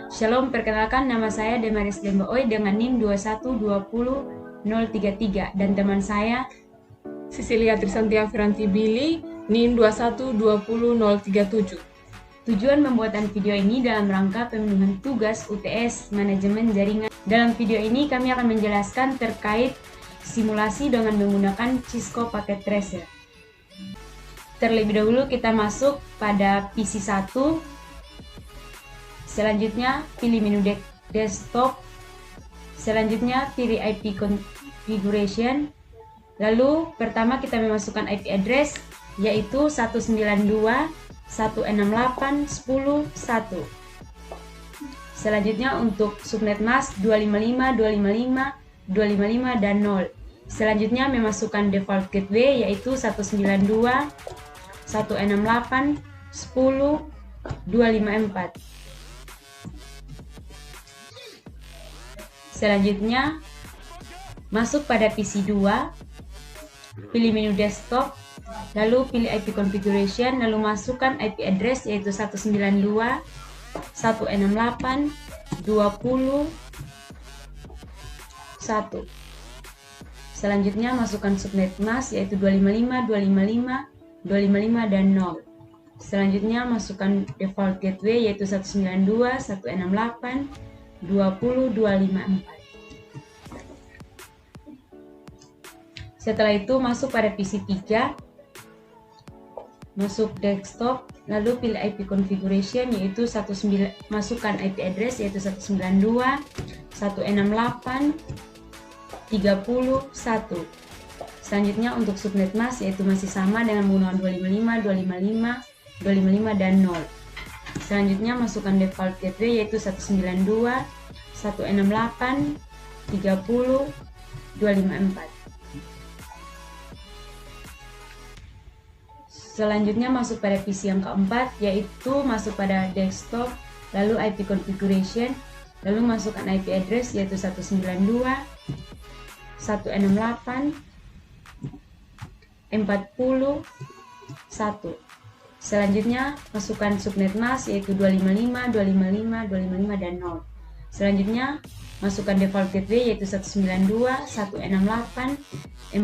Shalom, perkenalkan nama saya Demaris Dembaoy dengan NIM 2120033 dan teman saya Cecilia Trisantia Firanti Billy, NIM 2120037. Tujuan pembuatan video ini dalam rangka pemenuhan tugas UTS Manajemen Jaringan. Dalam video ini kami akan menjelaskan terkait simulasi dengan menggunakan Cisco Packet Tracer. Terlebih dahulu kita masuk pada PC 1. Selanjutnya pilih menu desktop. Selanjutnya pilih IP configuration. Lalu pertama kita memasukkan IP address yaitu 192.168.10.1. Selanjutnya untuk subnet mask 255, 255, 255 dan 0. Selanjutnya memasukkan default gateway yaitu 192.168.10.254. Selanjutnya masuk pada PC 2, pilih menu desktop, lalu pilih IP configuration, lalu masukkan IP address yaitu 192.168.20.1. Selanjutnya masukkan subnet mask yaitu 255, 255, 255 dan 0. Selanjutnya masukkan default gateway yaitu 192.168.20.254. Setelah itu masuk pada PC 3, masuk desktop, lalu pilih IP configuration yaitu masukkan IP address yaitu 192.168.30.1. Selanjutnya untuk subnet mask yaitu masih sama dengan menggunakan 255, 255, 255 dan 0. Selanjutnya masukkan default gateway yaitu 192.168.30.254. Selanjutnya masuk pada PC yang keempat, yaitu masuk pada desktop, lalu IP configuration, lalu masukkan IP address yaitu 192.168.40.1. Selanjutnya masukkan subnet mask yaitu 255, 255, 255 dan 0. Selanjutnya masukkan default gateway yaitu 192.168.40.254.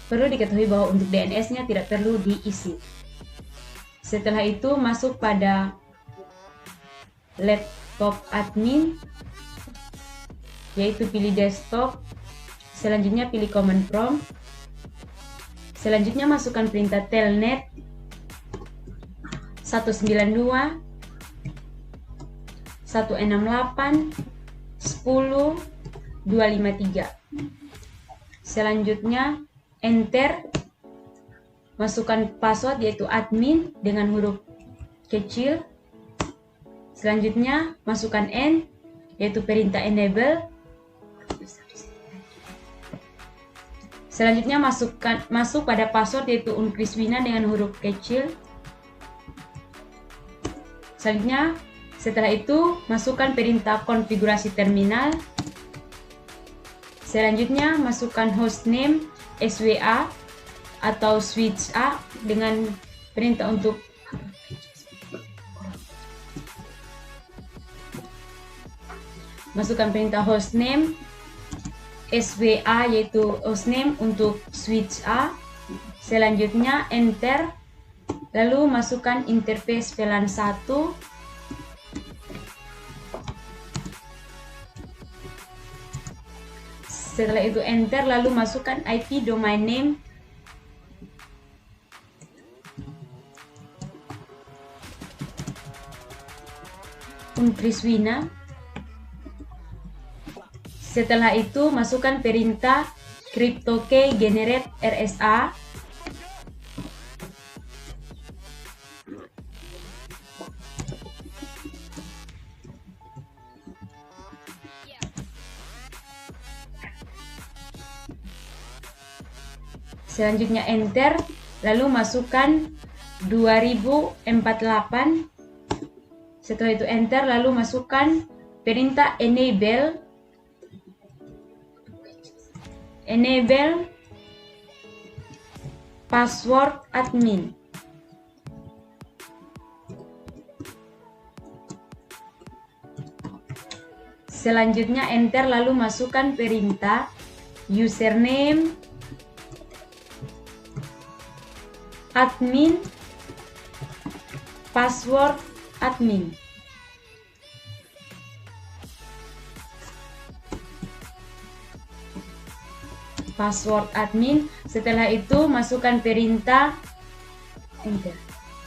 Perlu diketahui bahwa untuk DNS-nya tidak perlu diisi. Setelah itu masuk pada laptop admin, yaitu pilih desktop. Selanjutnya pilih command prompt. Selanjutnya masukkan perintah telnet 192.168.10.253. Selanjutnya enter, masukkan password yaitu admin dengan huruf kecil. Selanjutnya masukkan N yaitu perintah enable. Selanjutnya masuk pada password yaitu Unkriswina dengan huruf kecil. Selanjutnya setelah itu masukkan perintah konfigurasi terminal. Selanjutnya masukkan hostname SWA atau switch A dengan perintah untuk masukkan perintah hostname SWA yaitu hostname untuk switch A. Selanjutnya enter, lalu masukkan interface VLAN 1. Setelah itu enter, lalu masukkan IP domain name Unkriswina. Setelah itu masukkan perintah cryptokey generate RSA. Selanjutnya enter, lalu masukkan 2048. Setelah itu enter, lalu masukkan perintah enable password admin. Selanjutnya enter lalu masukkan perintah username admin, password admin. Password admin. Setelah itu masukkan perintah enter.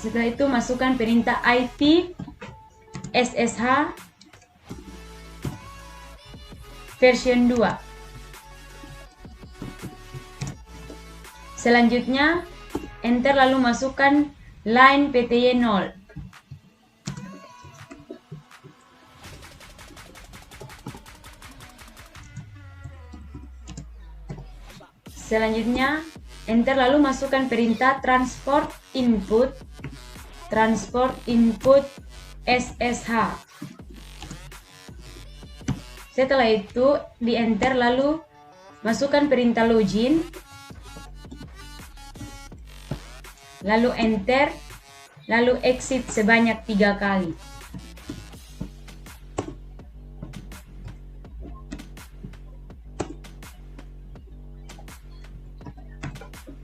Setelah itu masukkan perintah IP SSH version 2. Selanjutnya enter lalu masukkan line PTY 0. Selanjutnya enter lalu masukkan perintah transport input SSH. Setelah itu di enter lalu masukkan perintah login, lalu enter, lalu exit sebanyak 3 kali.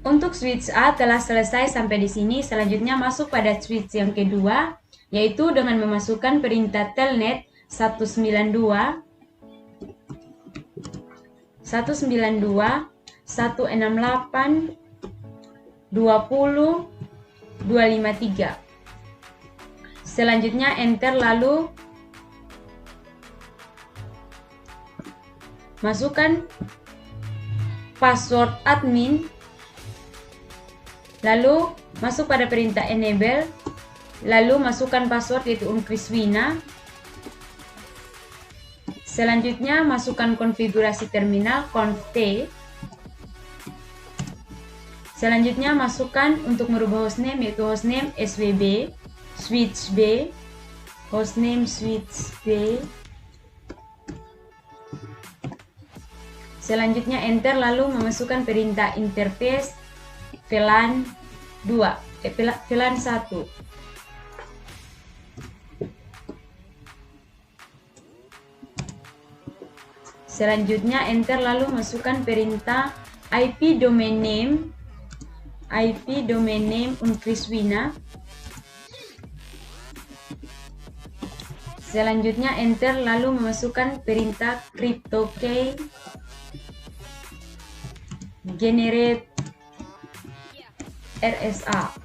Untuk switch A telah selesai sampai di sini. Selanjutnya masuk pada switch yang kedua, yaitu dengan memasukkan perintah telnet 192 168 20 253. Selanjutnya enter lalu masukkan password admin, lalu masuk pada perintah enable, lalu masukkan password yaitu Unkriswina. Selanjutnya masukkan konfigurasi terminal conf-t. Selanjutnya masukkan untuk merubah hostname yaitu hostname swb switch b, hostname switch b. Selanjutnya enter lalu memasukkan perintah interface VLAN 1. Selanjutnya enter lalu masukkan perintah IP domain name Unkriswina. Selanjutnya enter lalu memasukkan perintah cryptokey generate RSA.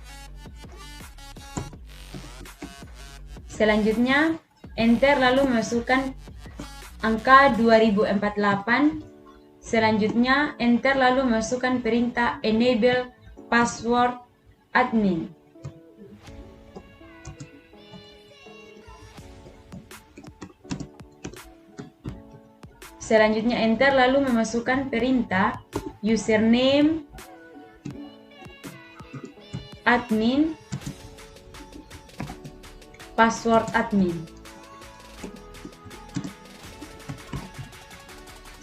Selanjutnya enter lalu masukkan angka 2048. Selanjutnya enter lalu masukkan perintah enable password admin. Selanjutnya enter lalu memasukkan perintah username admin, password admin.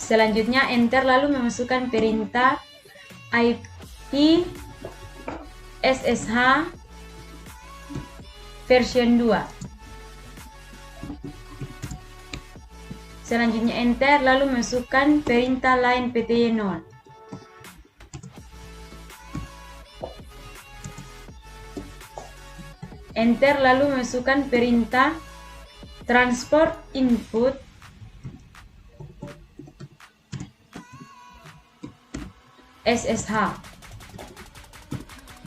Selanjutnya enter lalu memasukkan perintah IP SSH version 2. Selanjutnya enter lalu masukkan perintah line PTY 0. Enter lalu masukkan perintah transport input SSH.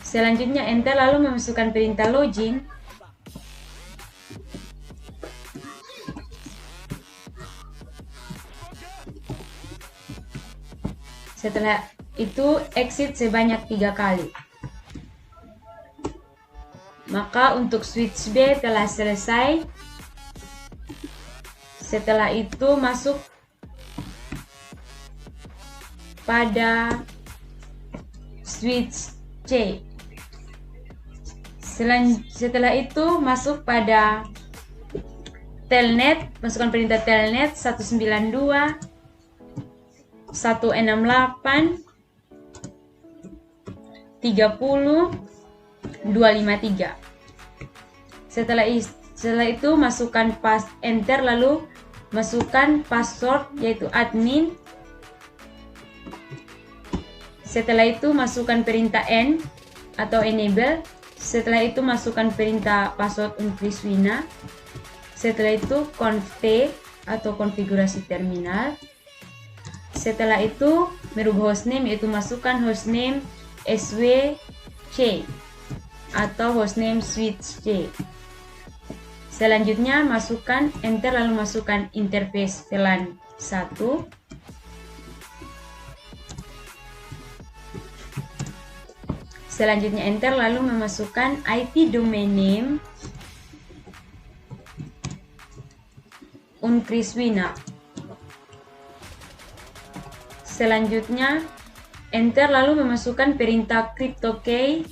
Selanjutnya enter lalu memasukkan perintah login. Setelah itu exit sebanyak 3 kali. Maka untuk switch B telah selesai. Setelah itu masuk pada switch C. Setelah itu masuk pada telnet, masukkan perintah telnet 192 168 30 253. Setelah itu masukkan enter lalu masukkan password yaitu admin. Setelah itu masukkan perintah N atau enable. Setelah itu masukkan perintah password uncriswina. Setelah itu conf t atau konfigurasi terminal. Setelah itu merubah hostname yaitu masukkan hostname swc atau hostname switch c. Selanjutnya masukkan enter lalu masukkan interface VLAN 1. Selanjutnya enter lalu memasukkan IP domain name uncriswina. Selanjutnya enter lalu memasukkan perintah cryptokey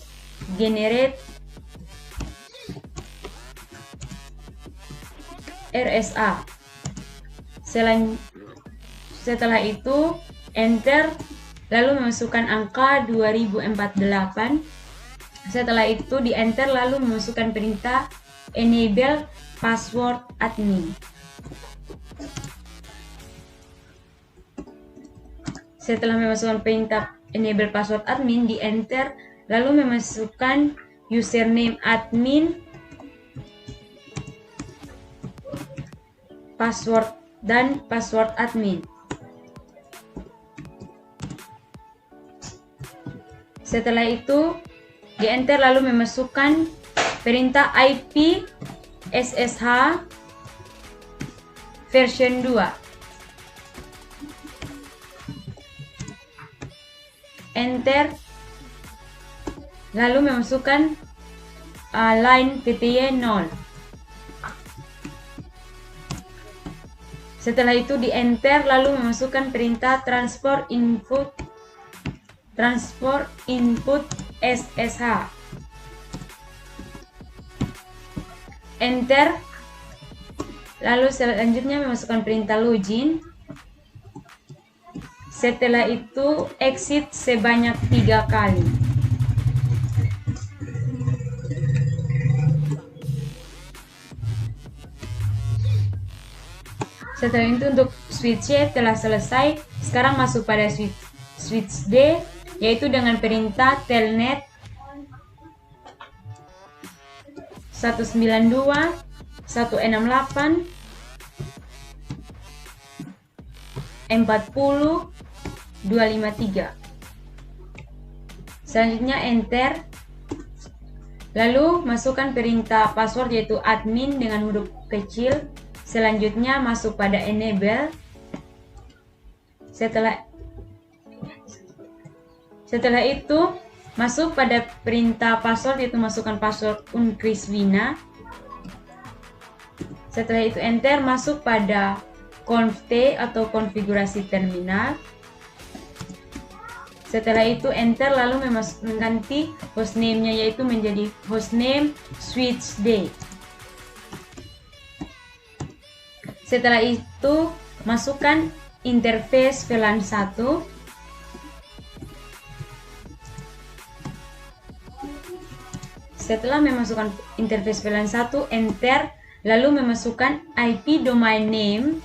generate RSA. Setelah itu enter lalu memasukkan angka 2048. Setelah itu di enter lalu memasukkan perintah enable password admin. Setelah memasukkan perintah enable password admin, di enter lalu memasukkan username admin, password dan password admin. Setelah itu di enter lalu memasukkan perintah IP SSH version 2. Enter lalu memasukkan line PTY 0. Setelah itu di enter lalu memasukkan perintah transfer input SSH. Enter lalu selanjutnya memasukkan perintah login. Setelah itu exit sebanyak 3 kali. Setelah itu untuk switch C telah selesai. Sekarang masuk pada switch D, yaitu dengan perintah telnet 192.168.40.253. Selanjutnya enter lalu masukkan perintah password yaitu admin dengan huruf kecil. Selanjutnya masuk pada enable. Setelah itu masuk pada perintah password yaitu masukkan password uncriswina. Setelah itu enter masuk pada conf t atau konfigurasi terminal. Setelah itu enter lalu mengganti hostname-nya yaitu menjadi hostname switch d. Setelah itu masukkan interface VLAN 1. Setelah memasukkan interface VLAN 1, enter lalu memasukkan IP domain name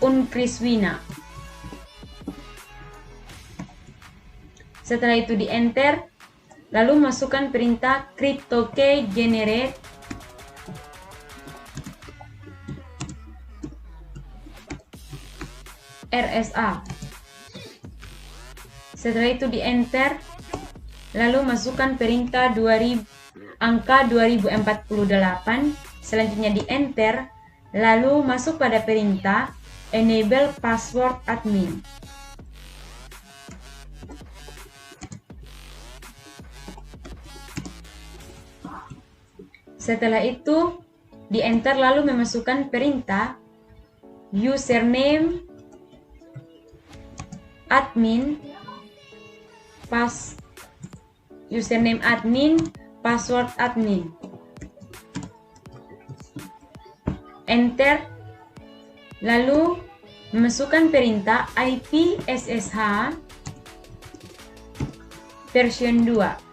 uncriswina. Setelah itu di enter lalu masukkan perintah cryptokey generate RSA. Setelah itu di enter lalu masukkan perintah angka 2048. Selanjutnya di enter lalu masuk pada perintah enable password admin. Setelah itu di enter lalu memasukkan perintah username admin password admin. Enter lalu memasukkan perintah IP SSH version 2.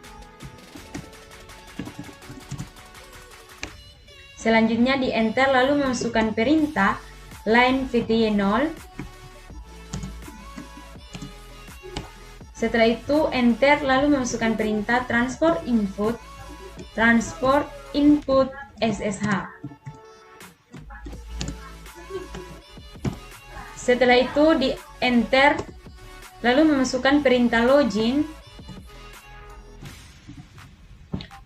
Selanjutnya di enter lalu memasukkan perintah line VTY 0. Setelah itu enter lalu memasukkan perintah transport input SSH. Setelah itu di enter lalu memasukkan perintah login.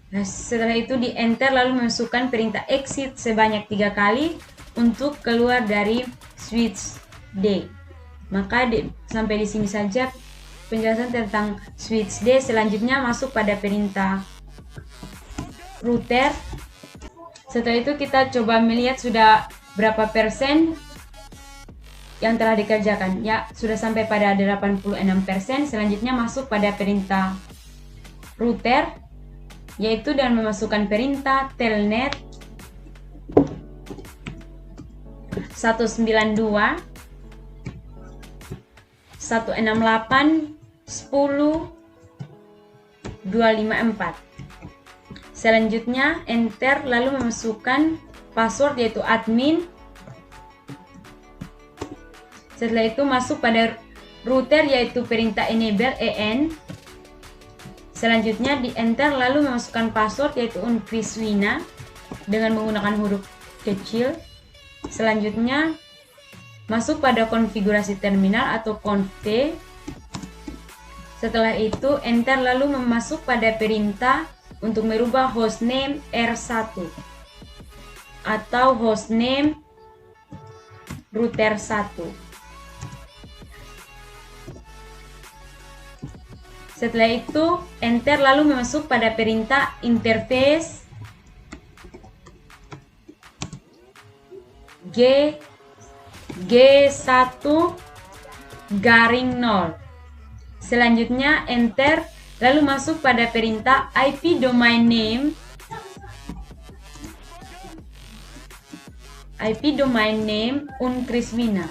Nah, setelah itu di enter lalu memasukkan perintah exit sebanyak 3 kali untuk keluar dari switch D. Maka sampai di sini saja penjelasan tentang switch D. Selanjutnya masuk pada perintah router. Setelah itu kita coba melihat sudah berapa persen yang telah dikerjakan. Ya, sudah sampai pada 86%. Selanjutnya masuk pada perintah router, yaitu dengan memasukkan perintah telnet 192.168.10.254. Selanjutnya enter lalu memasukkan password yaitu admin. Setelah itu masuk pada router yaitu perintah enable en. Selanjutnya di enter lalu memasukkan password yaitu uncriswina dengan menggunakan huruf kecil. Selanjutnya masuk pada konfigurasi terminal atau conf-t. Setelah itu enter lalu masuk pada perintah untuk merubah hostname R1 atau hostname router 1. Setelah itu enter lalu masuk pada perintah interface G1-0. Selanjutnya enter lalu masuk pada perintah IP domain name uncriswina.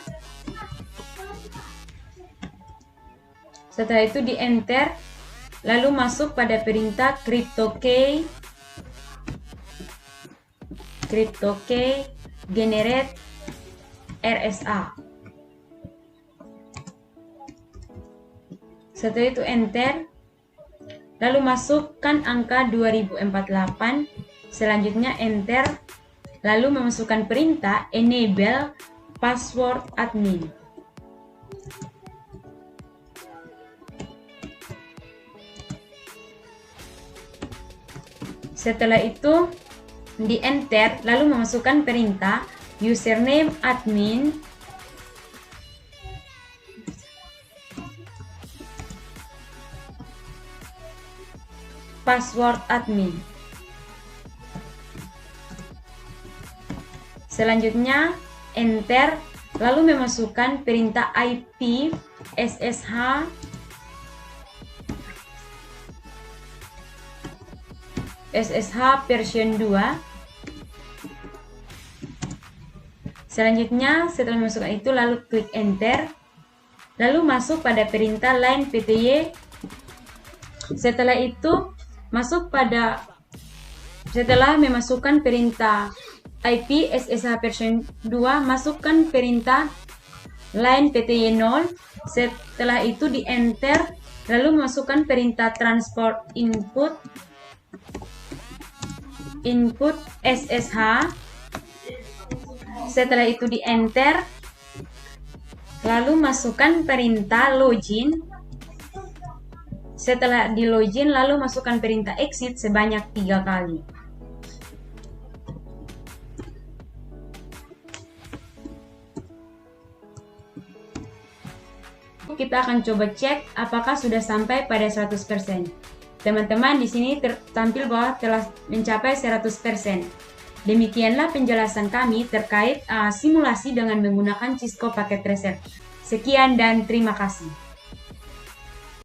Setelah itu di enter lalu masuk pada perintah cryptokey generate RSA. Setelah itu enter lalu masukkan angka 2048. Selanjutnya enter lalu memasukkan perintah enable password admin. Setelah itu di enter lalu memasukkan perintah username admin, password admin. Selanjutnya enter lalu memasukkan perintah IP SSH version 2. Selanjutnya setelah memasukkan itu lalu klik enter lalu masuk pada perintah line PTY. Setelah itu setelah memasukkan perintah IP SSH version 2 masukkan perintah line PTY 0. Setelah itu di enter lalu masukkan perintah transport input SSH. Setelah itu di enter lalu masukkan perintah login. Setelah di login lalu masukkan perintah exit sebanyak 3 kali. Kita akan coba cek apakah sudah sampai pada 100%. Teman-teman, di sini tertampil bahwa telah mencapai 100%. Demikianlah penjelasan kami terkait simulasi dengan menggunakan Cisco Packet Tracer. Sekian dan terima kasih.